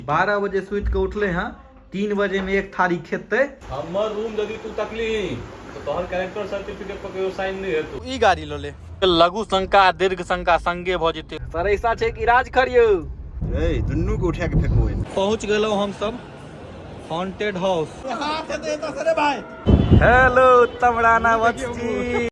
12 बजे सुत के उठले हैं, 3 बजे में एक थारी खेते। हमर रूम यदि तू तकली तो तोहर कैरेक्टर सर्टिफिकेट पर कोई साइन नहीं है। तू ई गाड़ी लो ले। लघु शंका दीर्घ शंका संगे भ जेते। सर ऐसा छै कि इलाज करियो। ए दुन्नू के उठा के फेंकबो। पहुंच गेलो हम सब हॉन्टेड हाउस। हां के दे तो रे भाई। हेलो तमराना बच्ची।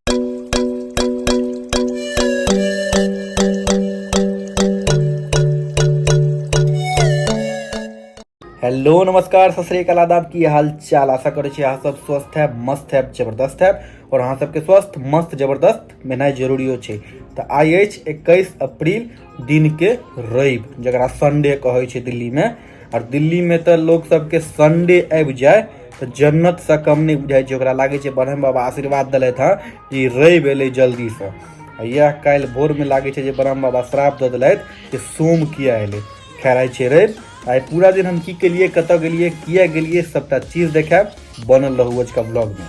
हेलो नमस्कार सत श्री अकाल आदाब, की हाल चाल। आशा करे छी अहाँ सब स्वस्थ है, मस्त है, जबरदस्त है। और अहाँ सबके स्वस्थ मस्त जबरदस्त मेनाइ जरूरी छै। तो आई 21 अप्रैल दिन के रवि, जरा संडे कहे छै दिल्ली में। और दिल्ली में तो लोग सबके संडे आबि जाए तो जन्नत से कम नहीं बुझाई छै। ओकरा लागे छै ब्रह्म बाबा आशीर्वाद दिले था कि रवि एले जल्दी से। यह काल भोर में लागे छै जे ब्रह्म बाबा श्राप दे दिले कि सोम किया एले। खैर आई छै रवि। आई पूरा दिन हम की केलिए, कत गेलिए, किया गेलिए, सबटा चीज देखाब। बनल रहू आज का ब्लॉग में।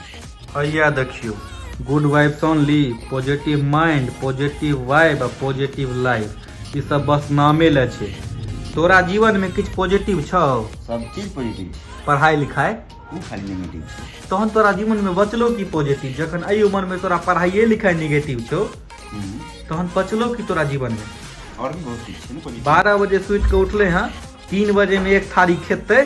हैया देखियो, good vibes only, positive mind, positive vibe, positive life. ई सब बस नामे ले छै। तोरा जीवन में किछ पॉजिटिव छौ? सब चीज पॉजिटिव। पढ़ाई लिखाई ऊ खाली नेगेटिव। तहन तोरा जीवन में बचलो की पॉजिटिव? जखन एई उम्र में तोरा पढ़ाई लिखाई नेगेटिव छौ, तहन बचलो की तोरा जीवन में? और भी बहुत चीज छै ने पॉजिटिव। 12 बजे सुत के उठले हैं, 3 बजे में एक थारी खेते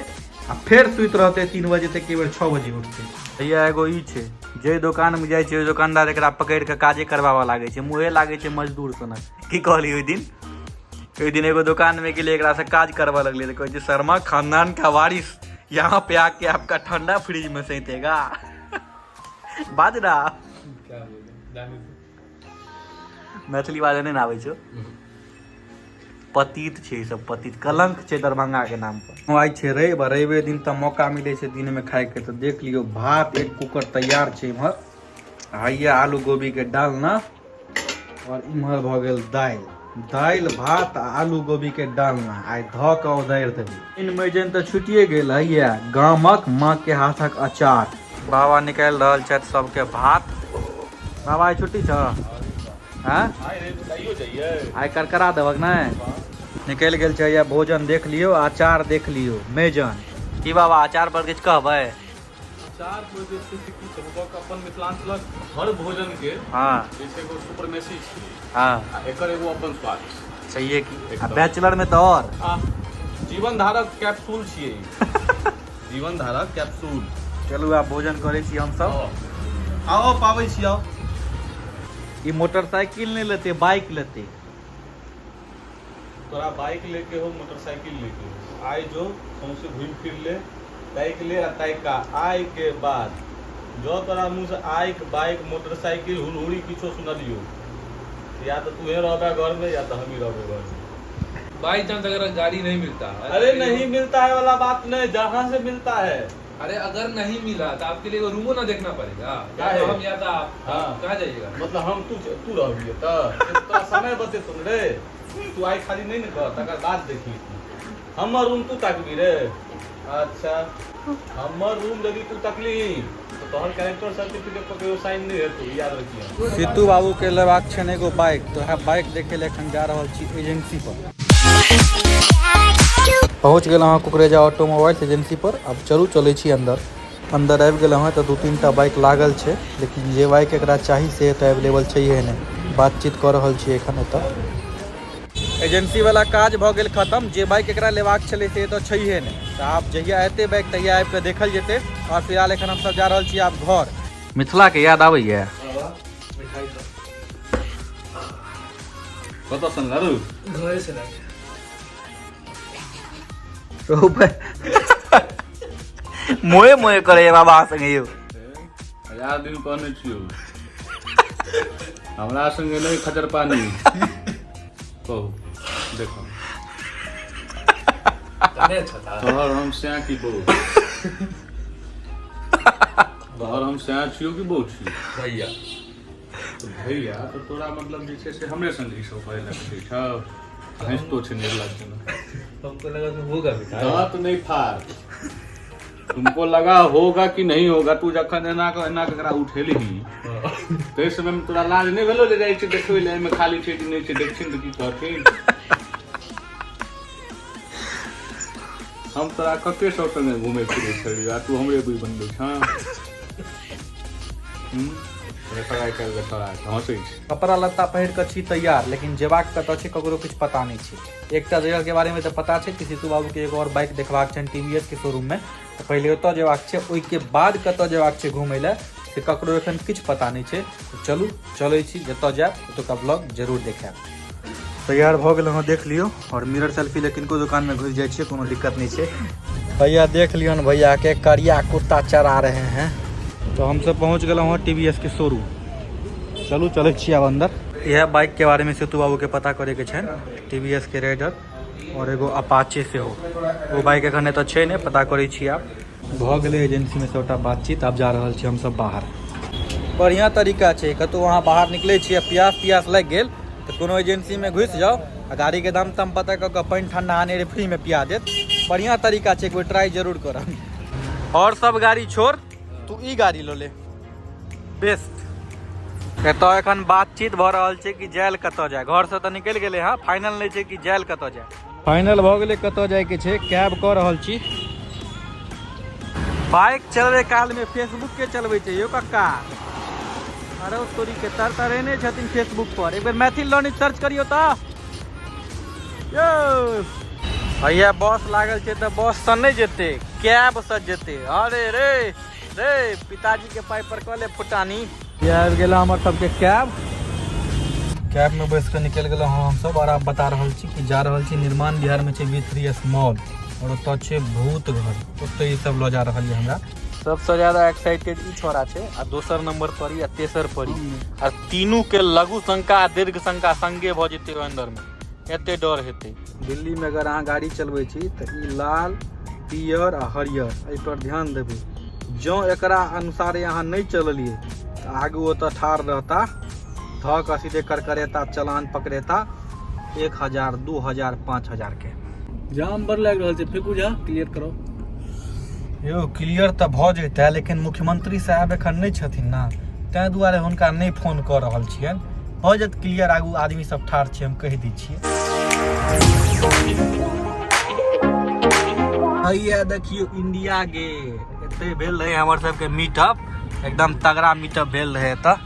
आ फिर सुत रहते 3 बजे तक, केवल 6 बजे उठते। भैया एगो ई छै, जे दुकान में जाय छै ओइ दुकानदार एकरा पकड़ के काजे करवावा लागे छै, मुहे लागे छै मजदूर सनक। की कहली ओइ दिन एगो दुकान में गेले, एकरा से काज करवा लगले तो कहै छै शर्मा खानदान का वारिस यहाँ पे आके आपका ठंडा फ्रिज में सैतेगा। बाज रहा मैथिली बाजे नहीं आबै छौ। पतित छै सब, पतित कलंक छै दरभंगा के नाम पर। आई छै रवि, रवि दिन त मौका मिले छै दिन में खाए के। तो देख लियो, भात एक कुकर तैयार छै इम्हर। हैया आलू गोभी के डालना, और इम्हर भ गेल दालि भात आलू गोभी के डालना। आई ध के उधार देबी। इन महीजन त छुटिए गेल। हैया गामक माँ के हाथक अचार। बाबा निकाल रहल छथि सबके भात। बाबा आई छुट्टी छ? हाँ आई करकरा देबक ने। निकल गेल छै भोजन देख लियो, अचार देख लियो, मेजन। की बाबा अचार पर किछ कहबै? अचार पर जे छै से की छै, अपन मिथिलांचलक हर भोजन के हां जैसे एगो सुपरमेसी छै। हां एकर एगो अपन स्वाद चाहिए की। आ बैचलर में तो और जीवन धारक कैप्सूल छियै। जीवन धारक कैप्सूल। चलू आब भोजन करै छी हम सब। आओ पाबै छी आओ। ई मोटरसाइकिल नहीं लेते, बाइक लेते। तोरा बाइक लेके हो, मोटरसाइकिल लेके हो, आइ जो सौंसे घूम फिर ले, ताइक ले आ ताइका। आइ के बाद जो तोरा मुँह से आइक बाइक मोटरसाइकिल हुलहुड़ी किछो सुनलियो, या तो तू रहबे घर में या तो हम ही रहबे घर में। बाई चांस अगर गाड़ी नहीं मिलता है, अरे नहीं मिलता है वाला बात नहीं, जहाँ से मिलता है। अरे अगर नहीं मिला तो आपके लिए रूमो ना देखना पड़ेगा। क्या या तो है? हम या तो आप कहाँ जाइएगा? मतलब हम तू रहबिए तोरा समय बते सुन रे। तू आई खाली नहीं न कर, तकर बाद देखी हमर रूम तू तकबी रे। अच्छा हमर रूम यदि तू तकली तो तोहर कैरेक्टर सर्टिफिकेट पर कोई साइन नहीं है। तू याद रखिए। सीतू बाबू के लेबाक छन एगो बाइक, तो है बाइक देखे ले एखन जा रहल छी एजेंसी पर। पहुँच गेल अहाँ कुकरेजा ऑटोमोबाइल्स एजेंसी पर। अब चलू चलै छी अंदर आबि गेल हँ। तो 2-3टा बाइक लागल छै, लेकिन जे बाइक एकरा चाही से तो अवेलेबल छैहे नहीं। बातचीत कर रहल छी एखन एतऽ। एजेंसी वाला काज भ गेल खत्म। जे बाइक एकरा लेबाक छलै से तो छैहे नहीं। तो आब जहिया एते बाइक तहिया आबि के देखल जेतै। और फिलहाल एखन हम सब जा रहल छी आब घर। मिथिला के याद आबैया? कत सन लारू घरे से लाके। मोए मोए करे बाबा संगे यौ। 1000 दिन कहने छियो हमरा संगे नहीं खचर पानी। कहू देखो तोहर हम स्या की बहू। तोहर हम स्या छियो कि बहू छियो? भैया तो भैया तो तोरा मतलब जे छै से हमरे संग ई सब करे लगते छ। हंस तो छै निर्लज न। हमको लगा तो होगा भी। दांत नहीं फाड़। तुमको लगा होगा कि नहीं होगा, तू जखन एना ककरा उठेली ते समय में तोरा लाज नहीं भेलो जे जाइ छै देखबै ले एमे खाली छै कि नहीं छै, देखथिन त की कहथिन। हम तोरा कते सौ संगे घूमे फिरे छली आ तू हमरे बुझ बनले हां रेफराई कर के तोरा हंसै छै। कपड़ा लत्ता पहिर के छी तैयार, लेकिन जेबाक कतऽ छै ककरो किछु पता नहीं छै। एकटा जगह के बारे में तो पता छै कि सीतू बाबू के एगो और बाइक देखबाक छै टीवीएस के शोरूम में, तो पहले ओतऽ जेबाक छै, ओइके बाद कतऽ जेबाक छै घुमै लए से ककरो एखन किछु पता नहीं छै। तो चलू चलै छी, जतऽ जायब ओतुका ब्लॉग जरूर देखायब। तैयार भऽ गेल हँ, देख लियो। और मिरर सेल्फी ले किनको दुकान में घुस जाइ छियै, कोनो दिक्कत नहीं छै। भैया देख लियो न, भैया के करिया कुत्ता चरा रहे हैं। तो हम सब पहुंच गए हँ टीवीएस के शोरूम। चलू चले छियै आब अंदर। यह बाइक के बारे में सीतू बाबू के पता करे के छन, टीवीएस के रेडर और एगो अपाचे से हो। वो बाइक एखन एतऽ छै ने, पता करे छी आब। भऽ गेलै एजेंसी में सबटा बातचीत, आब जा रहल छी हम सब बाहर। बढ़िया तरीका छै, कतौ वहाँ बाहर निकले छियै, प्यास लागि गेल तो कोनो एजेंसी में घुस जाओ आ गाड़ी के दाम तम पता कऽ पानी ठंडा आने रे फ्री में पिया देत। बढ़िया तरीका छै, कोई ट्राई जरूर करब। और सब गाड़ी छोड़, तू ई गाड़ी लो ले, बेस्ट। एतऽ एखन बातचीत भऽ रहल छै कि जायल कतऽ जाय। घर से तऽ निकलि गेलै हँ, फाइनल नहि छै कि जायल कतऽ जाय। फाइनल भऽ गेलै कतऽ जाय के छै, कैब कऽ रहल छी। बाइक चलबै काल में फेसबुक के चलबै छै यौ कक्का। अरे तोरी के तरतरेने छथिन फेसबुक पर। एक बेर मैथिल लर्निंग सर्च करियो तऽ यौ भैया बस लागल छै तऽ बस से नहीं जेते, कैब से जेते। अरे रे रे पिताजी के पाई पर कऽ ले फुटानी। आबि गेल हमर सबके कैब में बैस के निकल गेल हम सब। और आप बता रहल छी कि जा रहल छी निर्माण बिहार में छै V3S मॉल, और ओतऽ छै भूत घर, ओतऽ ई सब लऽ जा रहल है हमरा। सबसे ज्यादा एक्साइटेड ई छोरा छै, आ दोसर नंबर पर या तेसर पर ई, और तीनू के लघु शंका आ दीर्घ शंका संगे भऽ जेतै अंदर में, एते डर हेतै। दिल्ली में अगर अहाँ गाड़ी चलबै छी तऽ ई लाल पियर आ हरियर एहि पर ध्यान देबै। जँ एकरा अनुसार अहाँ नहीं चललिए तो आगू ओतऽ ठाड़ रहता, धऽ सीधे करकरेता, चलान पकड़ेता 1000, 2000, 5000 के। जाम बड़ लागि रहल छै, फेकू जा, क्लियर करो। यौ क्लियर तऽ भऽ जेतै, लेकिन मुख्यमंत्री साहब एखन नहीं छथिन ना, ताहि दुआरे हुनका नहीं फोन कऽ रहल छियनि। भऽ जेत क्लियर, आगू आदमी सब ठाढ़ छै, हम कहि दै छियै। हैया देखियो इंडिया गेट, एते भेल रहे हमर सबके मीटअप, एकदम तगड़ा मीटअप भेल रहे एतऽ।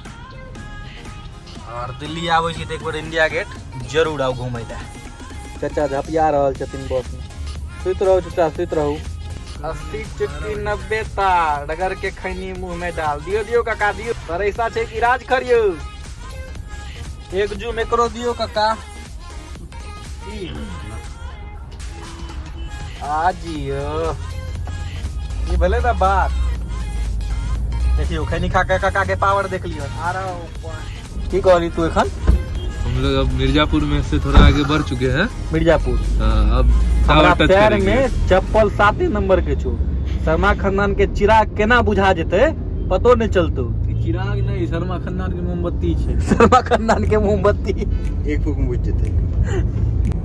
और दिल्ली आबै छी तऽ एक बार इंडिया गेट जरूर आउ घूमै लए। चाचा झपिया रहल छथिन बस में। सुति रहू चाचा, सुति रहू। 80 चुटकी 90 तार डगर के खैनी मुंह में डाल दियो। दियो काका दियो, पर ऐसा छै कि राज करियो। एक जूम एकरो दियो काका। आजियो ये भले ना बात। देखियो खैनी खा के काका के पावर देख लियो। आ रहा हूं। की कहली तू एखन? हम लोग अब मिर्जापुर में से थोड़ा आगे बढ़ चुके हैं। मिर्जापुर अब हमरा पैर में चप्पल 7 नंबर के छो। शर्मा खानदान के चिराग केना बुझा जेते पतो नहीं चलतो। चिराग नहीं, शर्मा खानदान के मोमबत्ती छै। शर्मा खानदान के मोमबत्ती एक फूक में बुझ जेतै।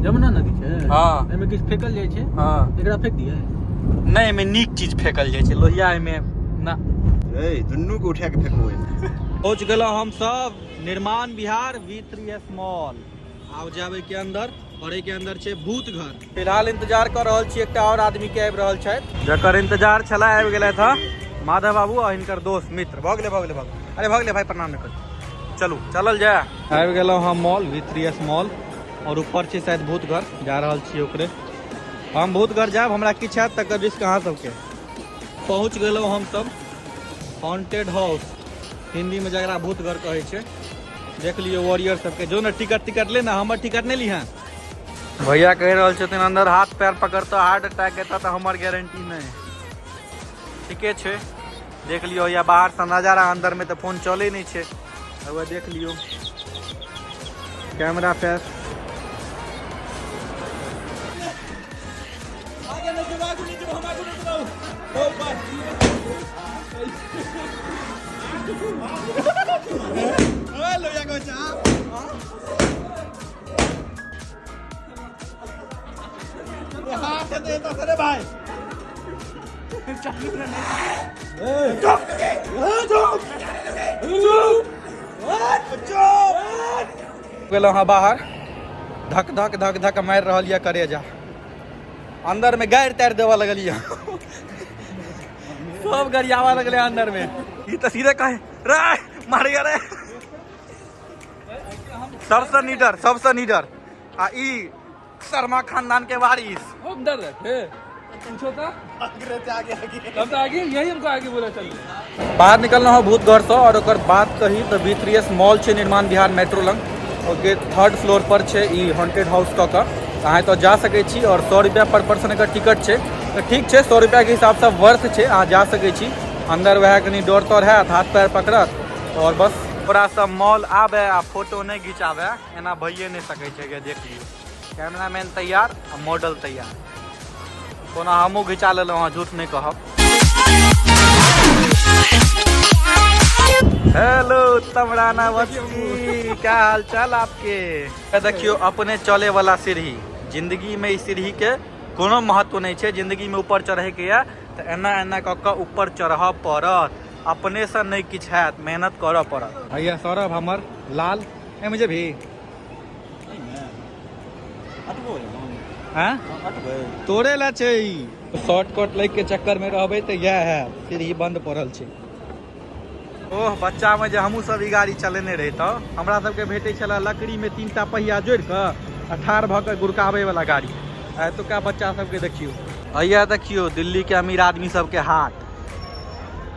जमुना नदी छै, हाँ एमे किछ फेकल जाइ छै, हाँ एकरा फेक दिए। नहीं में नीक चीज फेकल जाय छै, लोहिया में ना। ए दुन्नू के उठा के फेकबो। पहुंच गेलो हम सब निर्माण बिहार V3S मॉल। आब जाबे के अंदर, और के अंदर छै भूत घर। फिलहाल इंतजार कर रहल छी, एकटा और आदमी के आबि रहल छथि, जकर इंतजार छला आबि गेलै था माधव बाबू और हिनकर दोस्त मित्र। भऽ गेलै अरे भऽ गेलै भाई, प्रणाम नहीं कर। चलू चलल जाय। आबि गेलो हम मॉल V3S मॉल, और ऊपर छै शायद भूत घर, जा रहल छी ओकरे। हम भूत घर जायब, हमरा किछु हैत तकर रिस्क अहाँ सबके। पहुँच गेलो हम सब हॉन्टेड हाउस, हिंदी में जकरा भूत घर कहै छै। देख लियो वॉरियर सबके। जो ना टिकट ले ना, हमर टिकट नहीं लिहा। भैया कह रहल छथिन अंदर हाथ पैर पकड़ता हार्ट अटैक एता तो हमर गारंटी नहीं। ठीके छै, देख लियो। या बाहर से नजारा, अंदर में तो फोन चले नहीं छै। अब देख लियो कैमरा पैर। गेलो हाँ बाहर, धक धक धक धक मार रहल या करेजा। अंदर में गाड़ तार देवा लगलिए सब गरियावा लगले अंदर में। ई तो सीधे कहे रे मार गया रे। सबसे नीडर आ ई शर्मा खानदान के वारिस। हम डर रहे थे, पूछो था तब तो आगे यही हमको आगे बोला चल। बाहर निकलना हो भूत घर से और ओकर बात कही तो V3S मॉल छे निर्माण Bihar metro lung okay 3rd floor पर छे ई हॉन्टेड हाउस का अहाँ तो जा सके छी और 100 रुपया पर पर्सन एकर टिकट छे तो ठीक छे 100 रुपया के हिसाब से वर्थ छे अहाँ जा सके छी। अंदर वह कनी डोर तोर है हाथ पैर पकड़त और बस थोड़ा सा मॉल आवे आ फोटो नहीं घिंचावे एना भइए नहीं सके छे के देख लियो। कैमरामैन तैयार आ मॉडल तैयार कोना हमहूँ घिचा लेलहुँ हँ झूठ नहीं कहब। हेलो तमराना बस्ती क्या हाल चाल आपके। देखियो अपने चले वाला सीढ़ी जिंदगी में इस सीढ़ी के कोनो महत्व नहीं छे। जिंदगी में ऊपर चढ़े के या तो एना एना कऽ ऊपर चढ़ पड़त अपने से नहीं किछ हैत मेहनत करऽ पड़त। भैया सौरभ हमर लाल ए मुझे भी हाँ तोड़े ला छै शॉर्टकट लग के चक्कर में रहबे तो यह है सीढ़ी बंद पड़ल छै। ओह बच्चा में जे हमहूँ सब ई गाड़ी चलेने रही तो हमरा सबके भेटे छला लकड़ी में 3टा पहिया जोड़ के ठाढ़ भऽ के गुड़कावे वाला गाड़ी। एतुका बच्चा सबके देखियो अइया देखियो दिल्ली के अमीर आदमी सबके हाट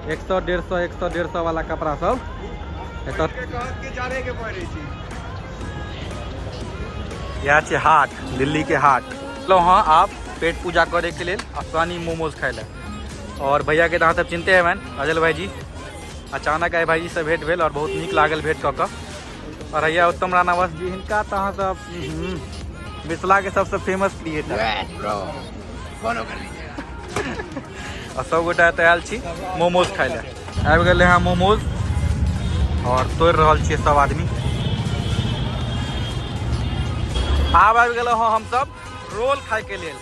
100 150 वाला कपड़ा सब यह छै हाट दिल्ली के हाट। चलो हाँ आप पेट पूजा करे के लिए आसानी मोमोज खाए ला और भैया के तब चिंते हैं मैन अजल भाई जी अचानक आए भाई जी से भेंट भेल और बहुत नीक लागल भेंट कऽ कऽ। और भैया उत्तम राणा बस जी हिनका तहाँ सब मिथिला के सबसे फेमस क्रिएटर और सब गोटा एतऽ आयल छी मोमोज खाए ला आबि गेलै हैं मोमोज और तोड़ रहल छियै सब आदमी। आब आबि गेलहुँ हँ हमसब रोल खाए के लेल।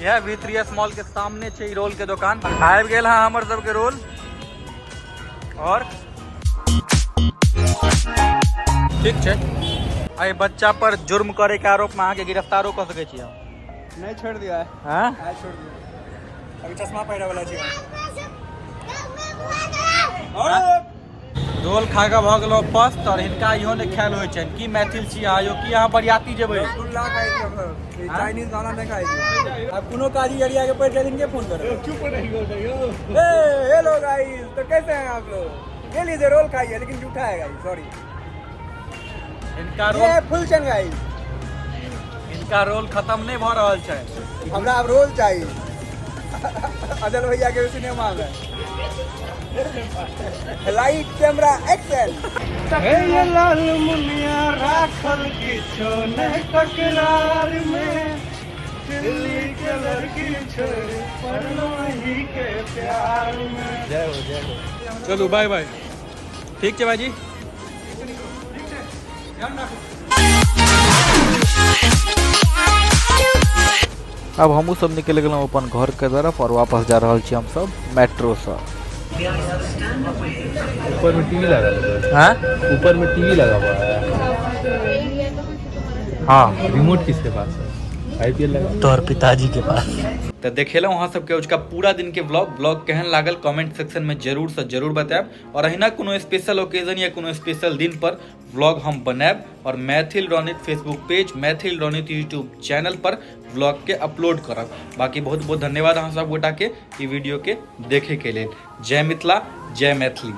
यह V3S मॉल के सामने छै रोल के दुकान आबि गेल है हमर सबके रोल और ठीक छै। एहि बच्चा पर जुर्म करे के आरोप में अहाँ के गिरफ्तारो कऽ सकै छी। नहीं छोड़ दिया है हाँ छोड़ दिया अभी चश्मा पहने वाला छी। रोल खा के भऽ गेलहुँ पस्त और हिनका इहो नहीं खायल होइ छनि की मैथिल छी अहाँ यौ की अहाँ बरियाती जेबै चाइनीज खाना नहीं खाएगी अब कोनो काजी एरिया के पैसे दिन के फोन करो चुप रहिए। हेलो गाइस तो कैसे हैं आप लोग। ये लीजिए रोल खाइए लेकिन जूठा है गाइस सॉरी। इनका ये रोल फुल चन गाइस इनका रोल खत्म नहीं भऽ रहल छै। हमरा अब रोल चाहिए अजल भैया के सिनेमा में लाइट कैमरा एक्शन। हे लाल मुनिया राखल किछो ने टकरार में दिल्ली के लड़की छोड़ पड़लो ही के प्यार में। जय हो चलो बाय बाय ठीक छै भाईजी। अब हमहूँ सब निकल गेलहुँ अपन घर के तरफ और वापस जा रहल छी हम सब मेट्रो से। ऊपर में टीवी लगा हुआ है। हाँ ऊपर में टीवी लगा हुआ है। हाँ रिमोट किसके पास है। IPL लगा तोहर पिताजी के पास। तो देखेलहुँ अहाँ सबके उसका पूरा दिन के ब्लॉग केहन लागल कमेंट सेक्शन में जरूर से जरूर बताएब और अहिना कोनो स्पेशल ओकेजन या कोनो स्पेशल दिन पर व्लॉग हम बनाएब और Maithil Ranit Facebook page Maithil Ranit YouTube channel पर व्लॉग के अपलोड करब। बाकी बहुत बहुत धन्यवाद अहाँ सब गोटा के ई वीडियो के देखे के लेल। जय मिथिला जय मैथिली।